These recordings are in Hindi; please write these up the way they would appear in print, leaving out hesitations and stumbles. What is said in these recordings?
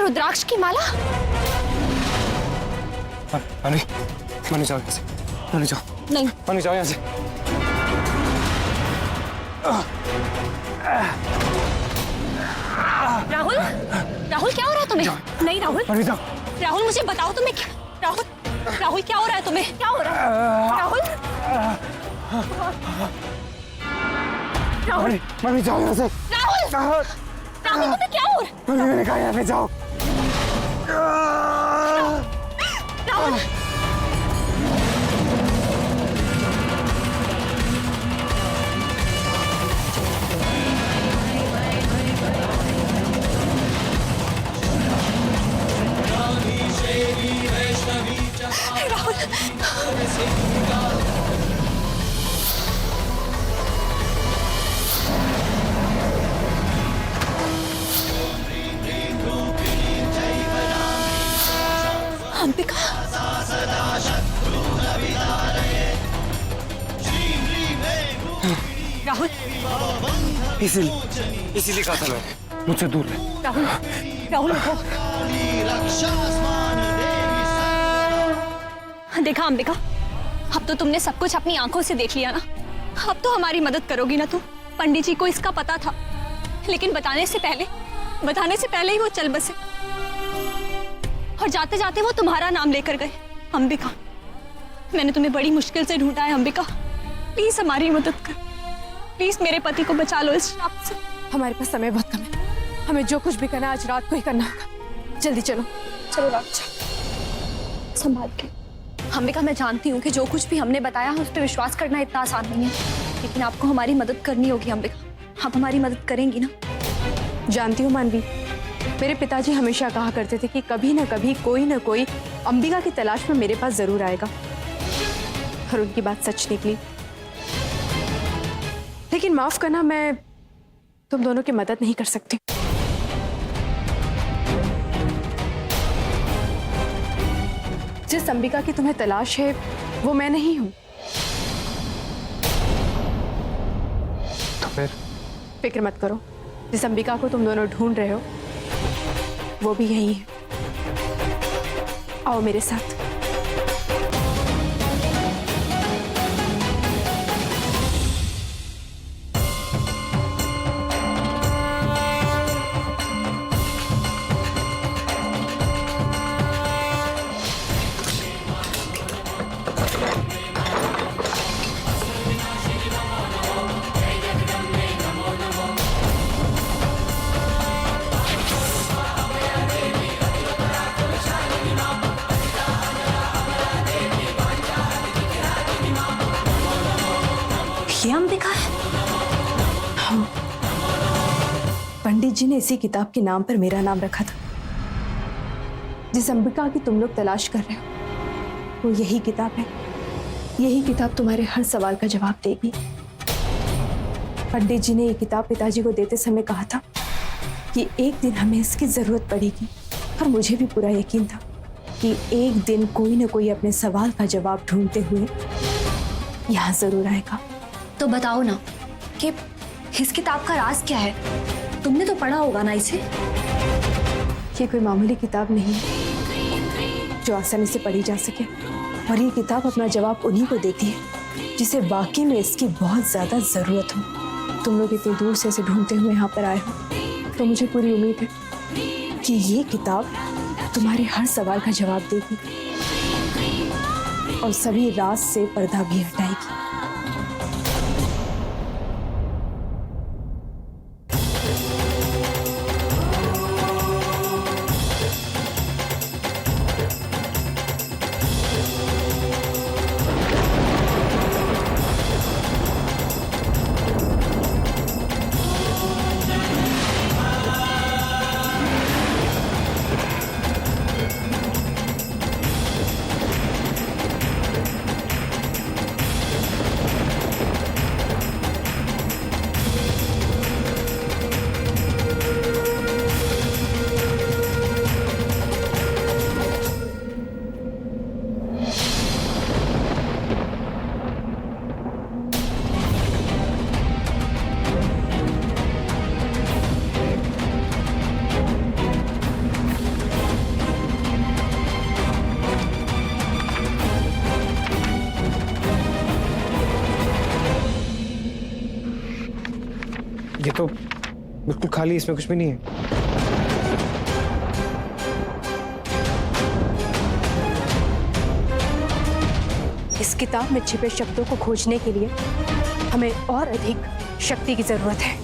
रुद्राक्ष की माला। मनी, मनी जाओ यहाँ से, मनी जाओ। नहीं, मनी जाओ यहाँ से। राहुल, राहुल क्या हो रहा है तुम्हें? नहीं राहुल, मनी जाओ। राहुल मुझे बताओ तुम्हें क्या, राहुल, राहुल क्या हो रहा है तुम्हें? क्या हो रहा है राहुल? राहुल, मनी जाओ यहाँ से। राहुल, राहुल तुम्हें क्या हो रहा है? मनी मैंने कहा यहाँ से जाओ। राहुल, अंबिका, राहुल, इसीलिए कहा था मैंने, मुझसे दूर रहे। राहुल, राहुल उठो। देखा अंबिका, अब तो तुमने सब कुछ अपनी आंखों से देख लिया ना। अब तो हमारी मदद करोगी ना तुम? पंडित जी को इसका पता था, लेकिन बताने से पहले ही वो चल बसे, और जाते जाते वो तुम्हारा नाम लेकर गए। अंबिका, मैंने तुम्हें बड़ी मुश्किल से ढूंढा है। अंबिका, प्लीज हमारी मदद कर, प्लीज मेरे पति को बचा लो इस श्राप से। हमारे पास समय बहुत कम है, हमें जो कुछ भी करना आज रात को ही करना होगा। जल्दी चलो। चलो राजा, संभाल के। अंबिका, मैं जानती हूँ कि जो कुछ भी हमने बताया उस पर विश्वास करना इतना आसान नहीं है, लेकिन आपको हमारी मदद करनी होगी। अंबिका, आप हमारी मदद करेंगी ना? जानती हूँ मानवी, मेरे पिताजी हमेशा कहा करते थे कि कभी ना कभी कोई ना कोई अंबिका की तलाश में मेरे पास जरूर आएगा, और उनकी बात सच निकली। लेकिन माफ करना, मैं तुम दोनों की मदद नहीं कर सकती। जिस अंबिका की तुम्हें तलाश है वो मैं नहीं हूं। तो फिर? फिक्र मत करो, जिस अंबिका को तुम दोनों ढूंढ रहे हो वो भी यही है। आओ मेरे साथ। ये अंबिका है? पंडित जी ने इसी किताब के नाम पर मेरा नाम रखा था। जिस अंबिका की तुम लोग तलाश कर रहे हो वो यही किताब है। यही किताब तुम्हारे हर सवाल का जवाब देगी। पंडित जी ने ये किताब पिताजी को देते समय कहा था कि एक दिन हमें इसकी जरूरत पड़ेगी, और मुझे भी पूरा यकीन था कि एक दिन कोई ना कोई अपने सवाल का जवाब ढूंढते हुए यहाँ जरूर आएगा। तो बताओ ना कि इस किताब का राज क्या है? तुमने तो पढ़ा होगा ना इसे। ये कोई मामूली किताब नहीं है जो आसानी से पढ़ी जा सके, और ये किताब अपना जवाब उन्हीं को देती है जिसे वाकई में इसकी बहुत ज्यादा जरूरत हो। तुम लोग इतनी दूर से इसे ढूंढते हुए यहाँ पर आए हो, तो मुझे पूरी उम्मीद है कि ये किताब तुम्हारे हर सवाल का जवाब देगी और सभी राज से पर्दा भी हटाएगी। खाली, इसमें कुछ भी नहीं है। इस किताब में छिपे शब्दों को खोजने के लिए हमें और अधिक शक्ति की जरूरत है।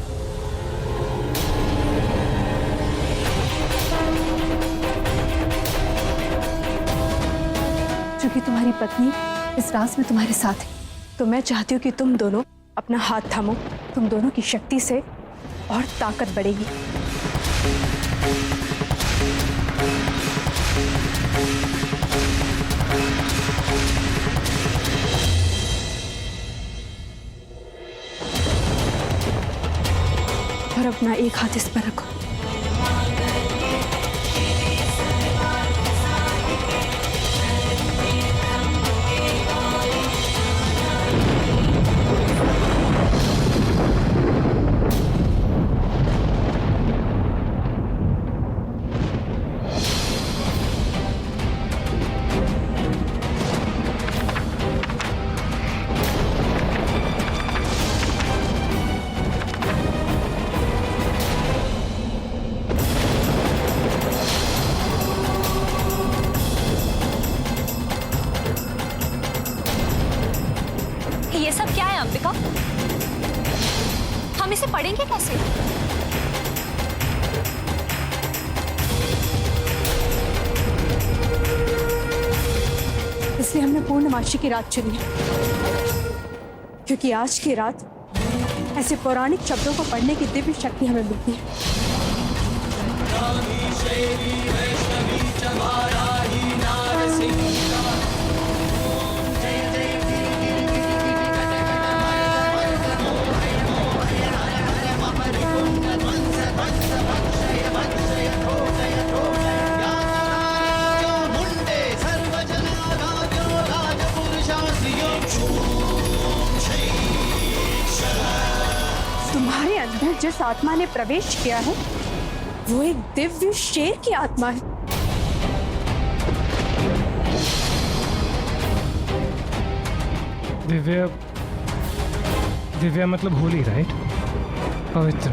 क्योंकि तुम्हारी पत्नी इस राज में तुम्हारे साथ है, तो मैं चाहती हूँ कि तुम दोनों अपना हाथ थामो। तुम दोनों की शक्ति से और ताकत बढ़ेगी। और अपना एक हाथ इस पर रखो। ये सब क्या है अंबिका? हम इसे पढ़ेंगे कैसे? इसलिए हमने पूर्णमासी की रात चुनी है, क्योंकि आज की रात ऐसे पौराणिक शब्दों को पढ़ने की दिव्य शक्ति हमें मिलती है। तुम्हारे अंदर जिस आत्मा ने प्रवेश किया है वो एक दिव्य शेर की आत्मा है। दिव्या, दिव्या मतलब होली, राइट? पवित्र।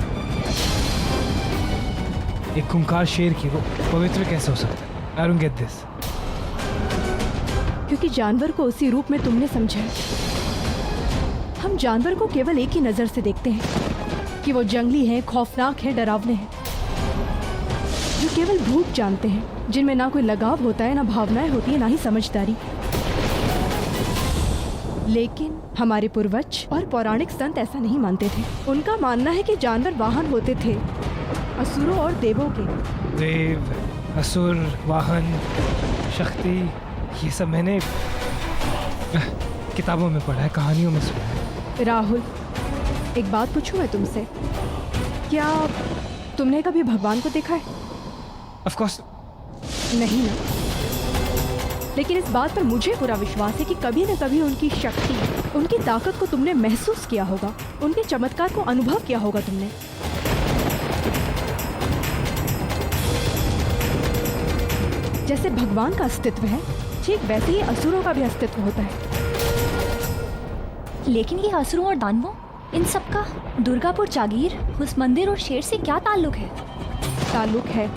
एक खूंखार शेर की वो पवित्र कैसे हो सकता है? I don't get this. क्योंकि जानवर को उसी रूप में तुमने समझा है। हम जानवर को केवल एक ही नजर से देखते हैं कि वो जंगली हैं, खौफनाक हैं, डरावने हैं, जो केवल भूख जानते हैं, जिनमें ना कोई लगाव होता है, ना भावनाएं होती है, ना ही समझदारी। लेकिन हमारे पूर्वज और पौराणिक संत ऐसा नहीं मानते थे। उनका मानना है कि जानवर वाहन होते थे असुरों और देवों के। देव, असुर, वाहन, शक्ति, ये सब मैंने किताबों में पढ़ा है, कहानियों में सुना है। राहुल, एक बात पूछूं मैं तुमसे, क्या तुमने कभी भगवान को देखा है? ऑफ कोर्स नहीं ना? लेकिन इस बात पर मुझे पूरा विश्वास है कि कभी न कभी उनकी शक्ति, उनकी ताकत को तुमने महसूस किया होगा, उनके चमत्कार को अनुभव किया होगा तुमने। जैसे भगवान का अस्तित्व है, ठीक वैसे ही असुरों का भी अस्तित्व होता है। लेकिन ये असुरों और दानवों, इन सब का दुर्गापुर जागीर, उस मंदिर और शेर से क्या ताल्लुक है? ताल्लुक है।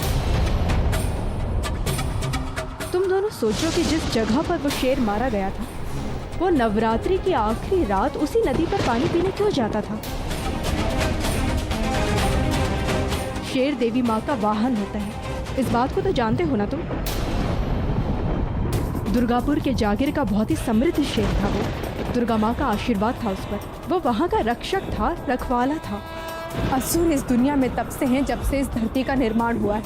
तुम दोनों सोचो कि जिस जगह पर वो शेर मारा गया था, वो नवरात्रि की आखिरी रात उसी नदी पर पानी पीने क्यों जाता था? शेर देवी माँ का वाहन होता है, इस बात को तो जानते हो ना तुम? दुर्गापुर के जागीर का बहुत ही समृद्ध शेर था वो। दुर्गा माँ का आशीर्वाद था उस पर। वो वहाँ का रक्षक था, रखवाला था। असुर इस दुनिया में तब से हैं जब से इस धरती का निर्माण हुआ है,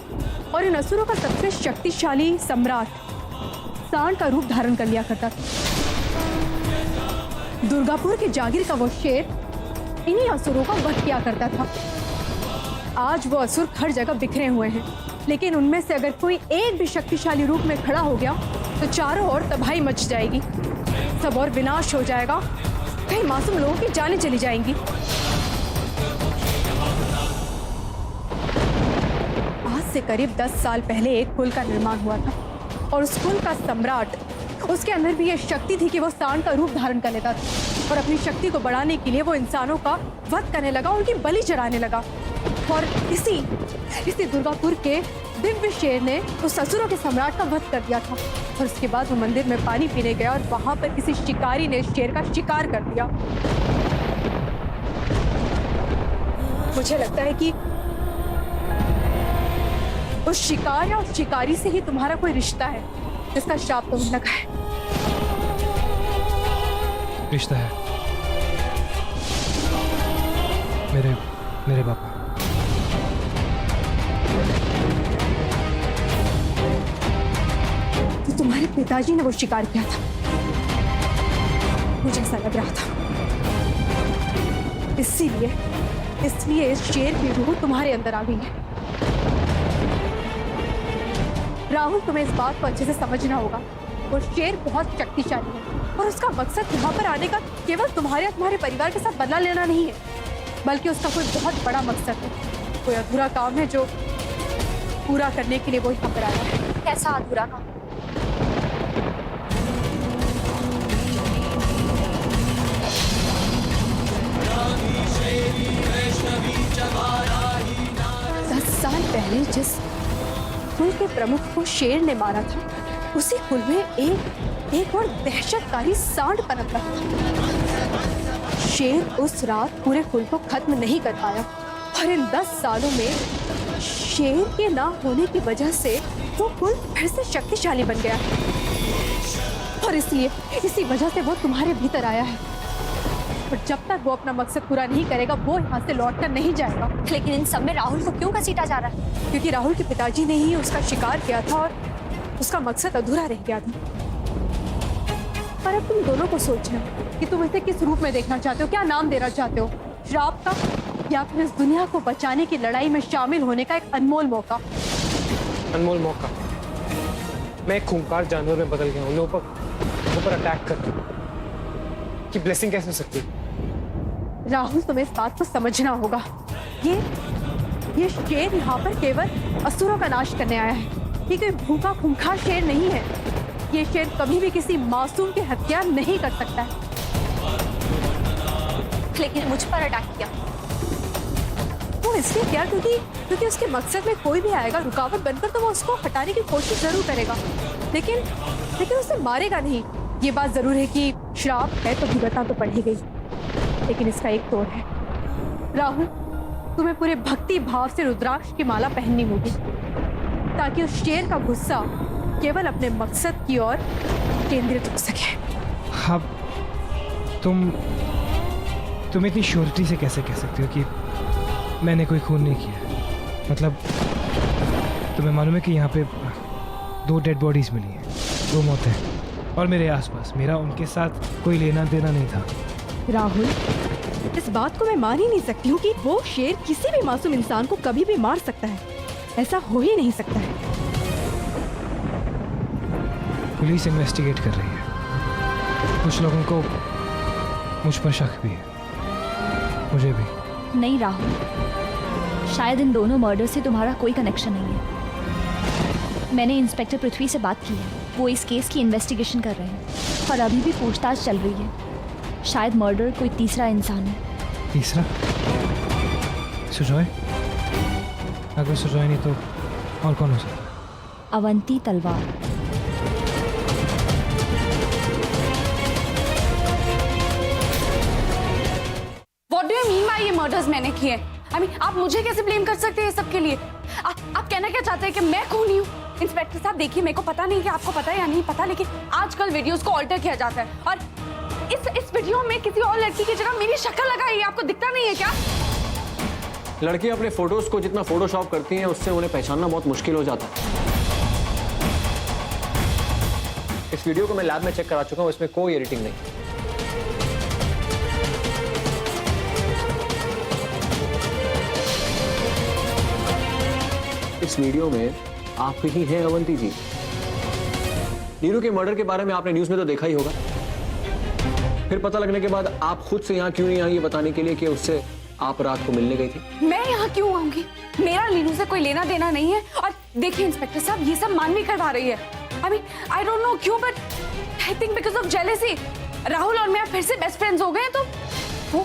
और इन असुरों का सबसे शक्तिशाली सम्राट सांड का रूप धारण कर लिया करता था। दुर्गापुर के जागीर का वो शेर इन्हीं असुरों का वध किया करता था। आज वो असुर हर जगह बिखरे हुए हैं, लेकिन उनमें से अगर कोई एक भी शक्तिशाली रूप में खड़ा हो गया तो चारों ओर तबाही मच जाएगी, सब और विनाश हो जाएगा, कई मासूम लोगों की जानें चली जाएंगी। आज से करीब 10 साल पहले एक कुल का निर्माण हुआ था, और उस कुल का सम्राट, उसके अंदर भी ये शक्ति थी कि वो सांड का रूप धारण कर लेता था, और अपनी शक्ति को बढ़ाने के लिए वो इंसानों का वध करने लगा, उनकी बलि चढ़ाने लगा। और इसी दुर्गापुर के दिव्य शेर ने उस असुरों के सम्राट का वध कर दिया था। और उसके बाद वो मंदिर में पानी पीने गया और वहां पर किसी शिकारी ने शेर का शिकार कर दिया। मुझे लगता है कि उस शिकार या उस शिकारी से ही तुम्हारा कोई रिश्ता है, जिसका श्राप तुम्हें लगा है। रिश्ता है मेरे पापा। तो तुम्हारे पिताजी ने वो शिकार किया था, मुझे ऐसा लग रहा था। इसलिए इस शेर की रूह तुम्हारे अंदर आ गई है। राहुल, तुम्हें इस बात को अच्छे से समझना होगा। वो शेर बहुत शक्तिशाली है और उसका मकसद यहाँ पर आने का केवल तुम्हारे और तुम्हारे परिवार के साथ बदला लेना नहीं है, बल्कि उसका कोई बहुत बड़ा मकसद है, कोई अधूरा काम है जो पूरा करने के लिए वो यहाँ पर आया है। कैसा अधूरा काम? साल पहले जिस कुल के प्रमुख को शेर ने मारा था, उसी कुल में एक और दहशतकारी सांड पनप रहा था। शेर उस रात पूरे कुल को खत्म नहीं कर पाया और इन 10 सालों में शेर के ना होने की वजह से वो कुल फिर से शक्तिशाली बन गया और इसी वजह से वो तुम्हारे भीतर आया है। और जब तक वो अपना मकसद पूरा नहीं करेगा, वो यहाँ से लौटकर नहीं जाएगा। लेकिन इन सब में राहुल को क्यों घसीटा जा रहा है? क्योंकि राहुल के पिताजी ने ही उसका शिकार किया था और उसका मकसद अधूरा रह गया था। पर अब तुम दोनों को सोचना कि तुम इसे किस रूप में देखना चाहते हो, क्या नाम देना चाहते हो, श्राप का या फिर इस दुनिया को बचाने की लड़ाई में शामिल होने का एक अनमोल मौका। अनमोल मौका। मैं एक खूंखार जानवर में बदल गया हूँ, उन ऊपर अटैक कर कि ब्लेसिंग कैसे हो सकती है? राहुल, तुम्हें इस बात को समझना होगा। ये शेर यहाँ पर केवल असुरों का नाश करने आया है। ये कोई भूखा खूंखार शेर नहीं है। ये शेर कभी भी किसी मासूम की हत्या नहीं कर सकता है। लेकिन मुझ पर अटैक किया। वो इसलिए किया क्योंकि उसके मकसद में कोई भी आएगा रुकावट बनकर, तो वो उसको हटाने की कोशिश जरूर करेगा, लेकिन उसे मारेगा नहीं। ये बात जरूर है कि श्राप है तो विपत्ता तो पड़ेगी, लेकिन इसका एक तोड़ है। राहुल, तुम्हें पूरे भक्ति भाव से रुद्राक्ष की माला पहननी होगी, ताकि उस शेर का गुस्सा केवल अपने मकसद की ओर केंद्रित हो सके। हाँ, तुम इतनी श्योरिटी से कैसे कह सकती हो कि मैंने कोई खून नहीं किया? मतलब तुम्हें मालूम है कि यहाँ पे 2 डेड बॉडीज मिली हैं, 2 मौतें, और मेरे आसपास मेरा उनके साथ कोई लेना देना नहीं था। राहुल, इस बात को मैं मान ही नहीं सकती हूँ कि वो शेर किसी भी मासूम इंसान को कभी भी मार सकता है। ऐसा हो ही नहीं सकता है। पुलिस इन्वेस्टिगेट कर रही है। कुछ लोगों को मुझ पर शक भी है, मुझे भी। नहीं राहुल, शायद इन दोनों मर्डर से तुम्हारा कोई कनेक्शन नहीं है। मैंने इंस्पेक्टर पृथ्वी से बात की है, वो इस केस की इन्वेस्टिगेशन कर रहे हैं और अभी भी पूछताछ चल रही है। शायद मर्डर कोई तीसरा इंसान है। तीसरा? सुजॉय? अगर सुजॉय नहीं तो और कौन हो सकता? अवंती तलवार। What do you mean by ये मर्डर्स मैंने किए? I mean, आप मुझे कैसे ब्लेम कर सकते हैं सब के लिए? आप कहना क्या चाहते हैं कि मैं खूनी हूँ? इंस्पेक्टर साहब देखिए, मेरे को पता नहीं कि आपको पता है या नहीं पता, लेकिन आजकल वीडियोस को ऑल्टर किया जाता है और इस वीडियो में किसी और लड़की की जगह मेरी शक्ल लगाई है। आपको दिखता नहीं है क्या? लड़की अपने फोटोज को जितना फोटोशॉप करती हैं, उससे उन्हें पहचानना बहुत मुश्किल हो जाता है। इस वीडियो को मैं लैब में चेक करा चुका हूं, इसमें कोई एडिटिंग नहीं। इस वीडियो में आप ही हैं अवंती जी। नीरू के मर्डर के बारे में आपने न्यूज में तो देखा ही होगा। फिर पता लगने के बाद आप खुद से यहाँ क्यों नहीं आई, ये बताने के लिए कि उससे आप रात को मिलने गई थी। मैं यहाँ क्यों आऊंगी? मेरा नीरू से कोई लेना देना नहीं है। और देखिए इंस्पेक्टर साहब, ये सब मानवी करवा रही है। I mean, I don't know क्यों, but I think because of jealousy। Rahul और मैं फिर से बेस्ट फ्रेंड्स हो गए, तो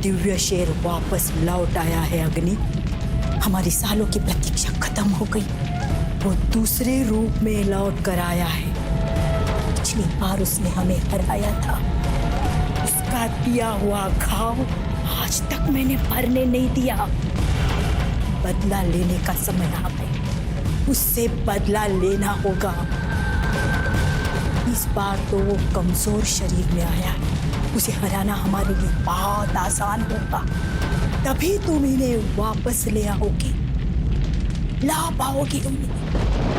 दिव्य शेर वापस लौट आया है अग्नि। हमारी सालों की प्रतीक्षा खत्म हो गई। वो दूसरे रूप में लौट कर आया है। पिछली बार उसने हमें हराया था। उसका दिया हुआ घाव आज तक मैंने भरने नहीं दिया। बदला लेने का समय आ गया। उससे बदला लेना होगा। इस बार तो वो कमजोर शरीर में आया है। उसे हराना हमारे लिए बहुत आसान होगा। तभी तुम इन्हें वापस ले आओगी, ला पाओगी उन्हें।